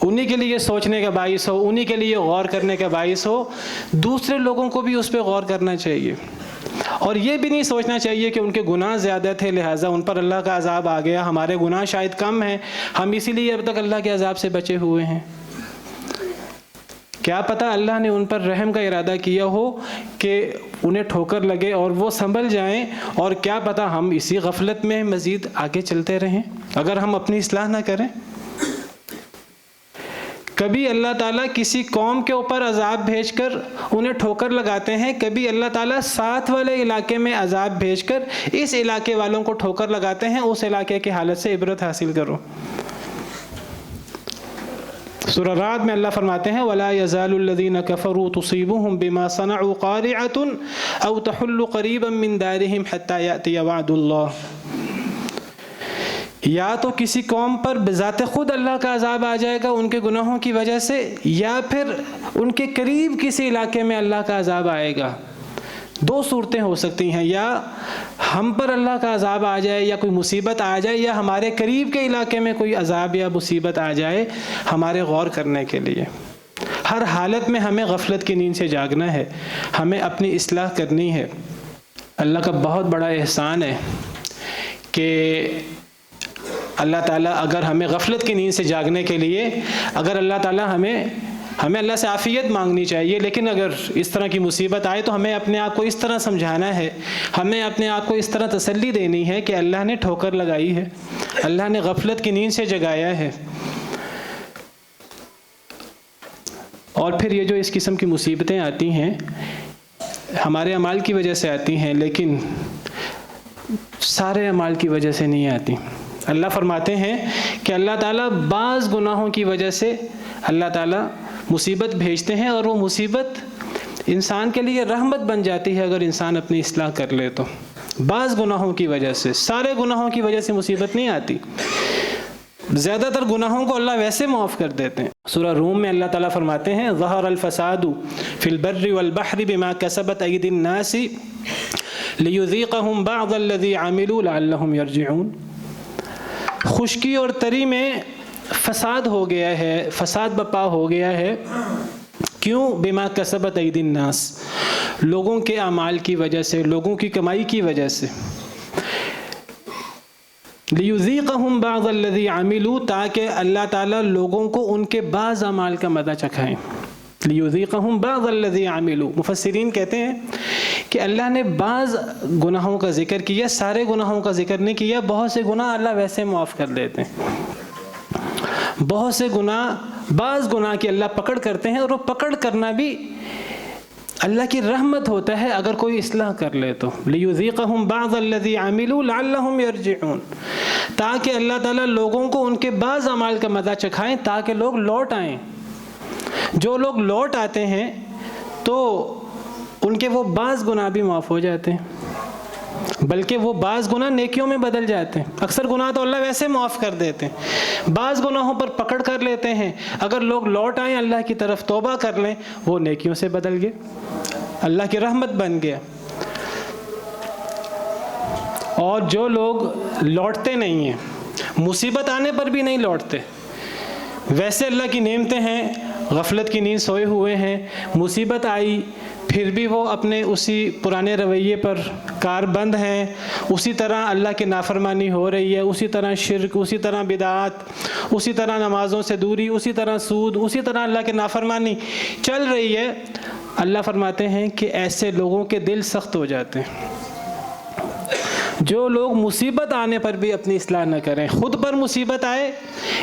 انہی کے لیے سوچنے کا باعث ہو، انہی کے لیے غور کرنے کا باعث ہو، دوسرے لوگوں کو بھی اس پہ غور کرنا چاہیے۔ اور یہ بھی نہیں سوچنا چاہیے کہ ان کے گناہ زیادہ تھے لہٰذا ان پر اللہ کا عذاب آ گیا، ہمارے گناہ شاید کم ہیں، ہم اسی لیے اب تک اللہ کے عذاب سے بچے ہوئے ہیں۔ کیا پتہ اللہ نے ان پر رحم کا ارادہ کیا ہو کہ انہیں ٹھوکر لگے اور وہ سنبھل جائیں، اور کیا پتہ ہم اسی غفلت میں مزید آگے چلتے رہیں اگر ہم اپنی اصلاح نہ کریں۔ کبھی اللہ تعالیٰ کسی قوم کے اوپر عذاب بھیج کر انہیں ٹھوکر لگاتے ہیں، کبھی اللہ تعالیٰ ساتھ والے علاقے میں عذاب بھیج کر اس علاقے والوں کو ٹھوکر لگاتے ہیں، اس علاقے کی حالت سے عبرت حاصل کرو۔ سورہ رعد میں اللہ فرماتے ہیں وَلَا يَزَالُ الَّذِينَ كَفَرُوا تُصِيبُهُمْ بِمَا صَنَعُوا قَارِعَةٌ أَوْ تَحُلُّ قَرِيبًا مِّن دَارِهِمْ حَتَّى يَأْتِيَ وَعْدُ اللَّهِ، یا تو کسی قوم پر بذات خود اللہ کا عذاب آ جائے گا ان کے گناہوں کی وجہ سے، یا پھر ان کے قریب کسی علاقے میں اللہ کا عذاب آئے گا۔ دو صورتیں ہو سکتی ہیں، یا ہم پر اللہ کا عذاب آ جائے، یا کوئی مصیبت آ جائے، یا ہمارے قریب کے علاقے میں کوئی عذاب یا مصیبت آ جائے ہمارے غور کرنے کے لیے۔ ہر حالت میں ہمیں غفلت کی نیند سے جاگنا ہے، ہمیں اپنی اصلاح کرنی ہے۔ اللہ کا بہت بڑا احسان ہے کہ اللہ تعالیٰ اگر ہمیں غفلت کی نیند سے جاگنے کے لیے، اگر اللہ تعالیٰ ہمیں ہمیں اللہ سے عافیت مانگنی چاہیے، لیکن اگر اس طرح کی مصیبت آئے تو ہمیں اپنے آپ کو اس طرح سمجھانا ہے، ہمیں اپنے آپ کو اس طرح تسلی دینی ہے کہ اللہ نے ٹھوکر لگائی ہے، اللہ نے غفلت کی نیند سے جگایا ہے۔ اور پھر یہ جو اس قسم کی مصیبتیں آتی ہیں ہمارے اعمال کی وجہ سے آتی ہیں، لیکن سارے اعمال کی وجہ سے نہیں آتی۔ اللہ فرماتے ہیں کہ اللہ تعالیٰ بعض گناہوں کی وجہ سے اللہ تعالیٰ مصیبت بھیجتے ہیں، اور وہ مصیبت انسان کے لیے رحمت بن جاتی ہے اگر انسان اپنی اصلاح کر لے تو۔ بعض گناہوں کی وجہ سے، سارے گناہوں کی وجہ سے مصیبت نہیں آتی۔ زیادہ تر گناہوں کو اللہ ویسے معاف کر دیتے ہیں۔ سورہ روم میں اللہ تعالیٰ فرماتے ہیں ظہر الفساد فی البر والبحر بما کسبت ایدی الناس لیذیقہم بعض الذی عملوا لعلہم یرجعون۔ خشکی اور تری میں فساد ہو گیا ہے، فساد بپا ہو گیا ہے، کیوں؟ بما کسبت ایدی الناس، لوگوں کے اعمال کی وجہ سے، لوگوں کی کمائی کی وجہ سے۔ لیذیقہم بعض الذی عملوا، تاکہ اللہ تعالیٰ لوگوں کو ان کے بعض اعمال کا مزہ چکھائیں۔ لیذیقہم بعض الذی عملوا، مفسرین کہتے ہیں کہ اللہ نے بعض گناہوں کا ذکر کیا، سارے گناہوں کا ذکر نہیں کیا۔ بہت سے گناہ اللہ ویسے معاف کر دیتے ہیں، بہت سے گناہ، بعض گناہ کی اللہ پکڑ کرتے ہیں، اور وہ پکڑ کرنا بھی اللہ کی رحمت ہوتا ہے اگر کوئی اصلاح کر لے تو۔ لیذیقہم بعض الذی عملوا لعلہم یرجعون، تاکہ اللہ تعالیٰ لوگوں کو ان کے بعض اعمال کا مزہ چکھائیں تاکہ لوگ لوٹ آئیں۔ جو لوگ لوٹ آتے ہیں تو ان کے وہ بعض گناہ بھی معاف ہو جاتے ہیں، بلکہ وہ بعض گناہ نیکیوں میں بدل جاتے ہیں۔ اکثر گناہ تو اللہ ویسے معاف کر دیتے ہیں، بعض گناہوں پر پکڑ کر لیتے ہیں، اگر لوگ لوٹ آئیں اللہ کی طرف، توبہ کر لیں، وہ نیکیوں سے بدل گئے، اللہ کی رحمت بن گیا۔ اور جو لوگ لوٹتے نہیں ہیں، مصیبت آنے پر بھی نہیں لوٹتے، ویسے اللہ کی نعمتیں ہیں، غفلت کی نیند سوئے ہوئے ہیں، مصیبت آئی پھر بھی وہ اپنے اسی پرانے رویے پر کار بند ہیں، اسی طرح اللہ کی نافرمانی ہو رہی ہے، اسی طرح شرک، اسی طرح بدعات، اسی طرح نمازوں سے دوری، اسی طرح سود، اسی طرح اللہ کی نافرمانی چل رہی ہے۔ اللہ فرماتے ہیں کہ ایسے لوگوں کے دل سخت ہو جاتے ہیں۔ جو لوگ مصیبت آنے پر بھی اپنی اصلاح نہ کریں، خود پر مصیبت آئے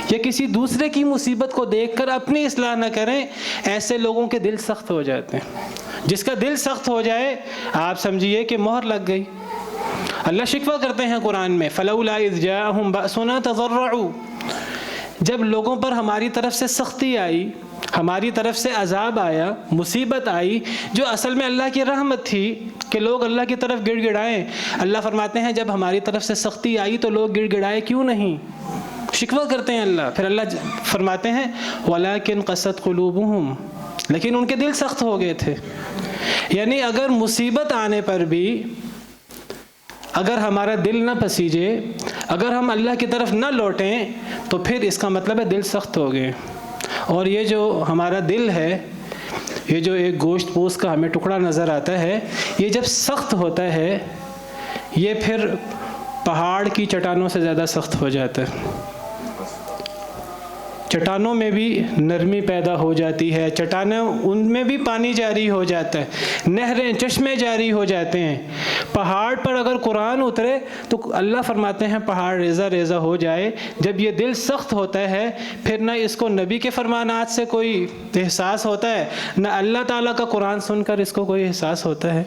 یا کسی دوسرے کی مصیبت کو دیکھ کر اپنی اصلاح نہ کریں، ایسے لوگوں کے دل سخت ہو جاتے ہیں۔ جس کا دل سخت ہو جائے آپ سمجھیے کہ مہر لگ گئی۔ اللہ شکوہ کرتے ہیں قرآن میں فلولا اذ جاءہم بأسنا تضرعوا، جب لوگوں پر ہماری طرف سے سختی آئی، ہماری طرف سے عذاب آیا، مصیبت آئی، جو اصل میں اللہ کی رحمت تھی کہ لوگ اللہ کی طرف گڑ گڑائیں، اللہ فرماتے ہیں جب ہماری طرف سے سختی آئی تو لوگ گڑ گڑائے کیوں نہیں؟ شکوہ کرتے ہیں اللہ۔ پھر اللہ فرماتے ہیں وَلَكِنْ قَسَتْ قُلُوبُهُمْ، لیکن ان کے دل سخت ہو گئے تھے۔ یعنی اگر مصیبت آنے پر بھی اگر ہمارا دل نہ پسیجے، اگر ہم اللہ کی طرف نہ لوٹیں، تو پھر اس کا مطلب ہے دل سخت ہو گئے۔ اور یہ جو ہمارا دل ہے، یہ جو ایک گوشت پوست کا ہمیں ٹکڑا نظر آتا ہے، یہ جب سخت ہوتا ہے یہ پھر پہاڑ کی چٹانوں سے زیادہ سخت ہو جاتا ہے۔ چٹانوں میں بھی نرمی پیدا ہو جاتی ہے، چٹانیں ان میں بھی پانی جاری ہو جاتا ہے، نہریں، چشمے جاری ہو جاتے ہیں۔ پہاڑ پر اگر قرآن اترے تو اللہ فرماتے ہیں پہاڑ ریزہ ریزہ ہو جائے۔ جب یہ دل سخت ہوتا ہے پھر نہ اس کو نبی کے فرمانات سے کوئی احساس ہوتا ہے، نہ اللہ تعالیٰ کا قرآن سن کر اس کو کوئی احساس ہوتا ہے۔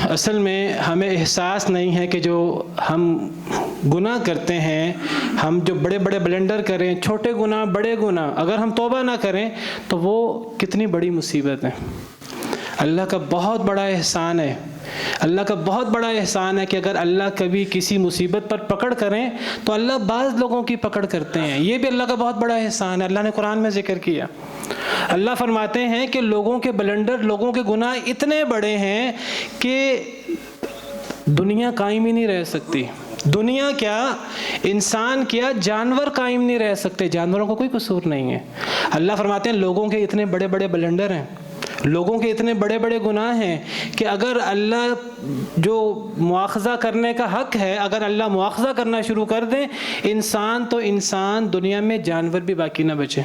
اصل میں ہمیں احساس نہیں ہے کہ جو ہم گناہ کرتے ہیں، ہم جو بڑے بڑے بلنڈر کریں، چھوٹے گناہ بڑے گناہ، اگر ہم توبہ نہ کریں تو وہ کتنی بڑی مصیبت ہے۔ اللہ کا بہت بڑا احسان ہے، اللہ کا بہت بڑا احسان ہے کہ اگر اللہ کبھی کسی مصیبت پر پکڑ کریں تو اللہ بعض لوگوں کی پکڑ کرتے ہیں، یہ بھی اللہ کا بہت بڑا احسان ہے۔ اللہ نے قرآن میں ذکر کیا، اللہ فرماتے ہیں کہ لوگوں کے بلنڈر، لوگوں کے گناہ اتنے بڑے ہیں کہ دنیا قائم ہی نہیں رہ سکتی۔ دنیا کیا، انسان کیا، جانور قائم نہیں رہ سکتے، جانوروں کو کوئی قصور نہیں ہے۔ اللہ فرماتے ہیں لوگوں کے اتنے بڑے بڑے بلنڈر ہیں، لوگوں کے اتنے بڑے بڑے گناہ ہیں کہ اگر اللہ جو مواخذہ کرنے کا حق ہے، اگر اللہ مواخذہ کرنا شروع کر دیں، انسان تو انسان، دنیا میں جانور بھی باقی نہ بچے۔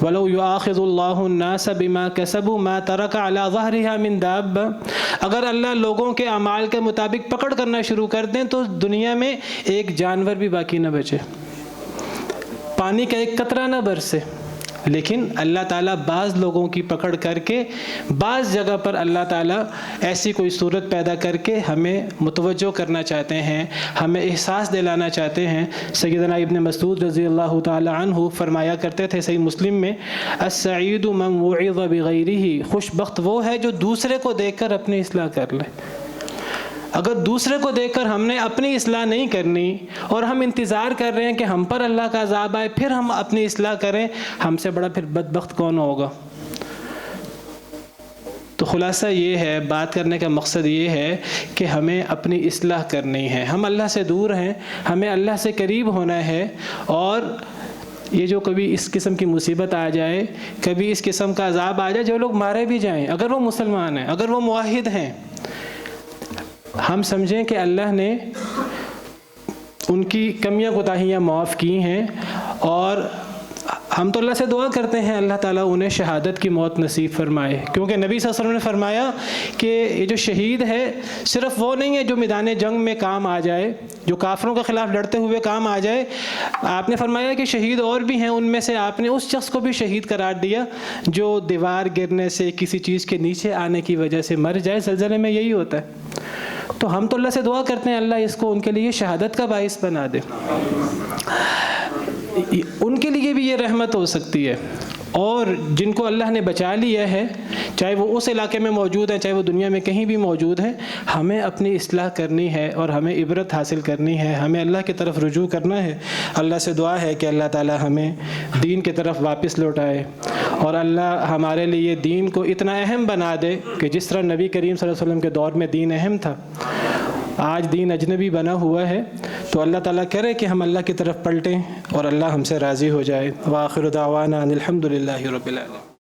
وَلَوْ يُؤَاخِذُ اللَّهُ النَّاسَ بِمَا كَسَبُوا مَا تَرَكَ عَلَى ظَهْرِهَا مِن دَابَّةٍ، اگر اللہ لوگوں کے اعمال کے مطابق پکڑ کرنا شروع کر دیں تو دنیا میں ایک جانور بھی باقی نہ بچے، پانی کا ایک قطرہ نہ برسے۔ لیکن اللہ تعالیٰ بعض لوگوں کی پکڑ کر کے بعض جگہ پر اللہ تعالیٰ ایسی کوئی صورت پیدا کر کے ہمیں متوجہ کرنا چاہتے ہیں، ہمیں احساس دلانا چاہتے ہیں۔ سیدنا ابن مسعود رضی اللہ تعالی عنہ فرمایا کرتے تھے صحیح مسلم میں، السعید من وعظ بغیرہ، خوش بخت وہ ہے جو دوسرے کو دیکھ کر اپنی اصلاح کر لے۔ اگر دوسرے کو دیکھ کر ہم نے اپنی اصلاح نہیں کرنی اور ہم انتظار کر رہے ہیں کہ ہم پر اللہ کا عذاب آئے پھر ہم اپنی اصلاح کریں، ہم سے بڑا پھر بدبخت کون ہوگا؟ تو خلاصہ یہ ہے، بات کرنے کا مقصد یہ ہے کہ ہمیں اپنی اصلاح کرنی ہے۔ ہم اللہ سے دور ہیں، ہمیں اللہ سے قریب ہونا ہے، اور یہ جو کبھی اس قسم کی مصیبت آ جائے، کبھی اس قسم کا عذاب آ جائے، جو لوگ مارے بھی جائیں، اگر وہ مسلمان ہیں، اگر وہ موحد ہیں، ہم سمجھیں کہ اللہ نے ان کی کمیاں کوتاہیاں معاف کی ہیں، اور ہم تو اللہ سے دعا کرتے ہیں اللہ تعالیٰ انہیں شہادت کی موت نصیب فرمائے، کیونکہ نبی صلی اللہ علیہ وسلم نے فرمایا کہ یہ جو شہید ہے صرف وہ نہیں ہے جو میدان جنگ میں کام آ جائے، جو کافروں کے خلاف لڑتے ہوئے کام آ جائے۔ آپ نے فرمایا کہ شہید اور بھی ہیں، ان میں سے آپ نے اس شخص کو بھی شہید قرار دیا جو دیوار گرنے سے، کسی چیز کے نیچے آنے کی وجہ سے مر جائے۔ زلزلے میں یہی ہوتا ہے۔ تو ہم تو اللہ سے دعا کرتے ہیں اللہ اس کو ان کے لیے شہادت کا باعث بنا دے، ان کے لیے بھی یہ رحمت ہو سکتی ہے۔ اور جن کو اللہ نے بچا لیا ہے، چاہے وہ اس علاقے میں موجود ہیں، چاہے وہ دنیا میں کہیں بھی موجود ہیں، ہمیں اپنی اصلاح کرنی ہے اور ہمیں عبرت حاصل کرنی ہے، ہمیں اللہ کی طرف رجوع کرنا ہے۔ اللہ سے دعا ہے کہ اللہ تعالی ہمیں دین کی طرف واپس لوٹائے، اور اللہ ہمارے لیے دین کو اتنا اہم بنا دے کہ جس طرح نبی کریم صلی اللہ علیہ وسلم کے دور میں دین اہم تھا، آج دین اجنبی بنا ہوا ہے۔ تو اللہ تعالیٰ کرے کہ ہم اللہ کی طرف پلٹیں اور اللہ ہم سے راضی ہو جائے۔ وآخر دعوانا ان الحمد للہ رب العالمین۔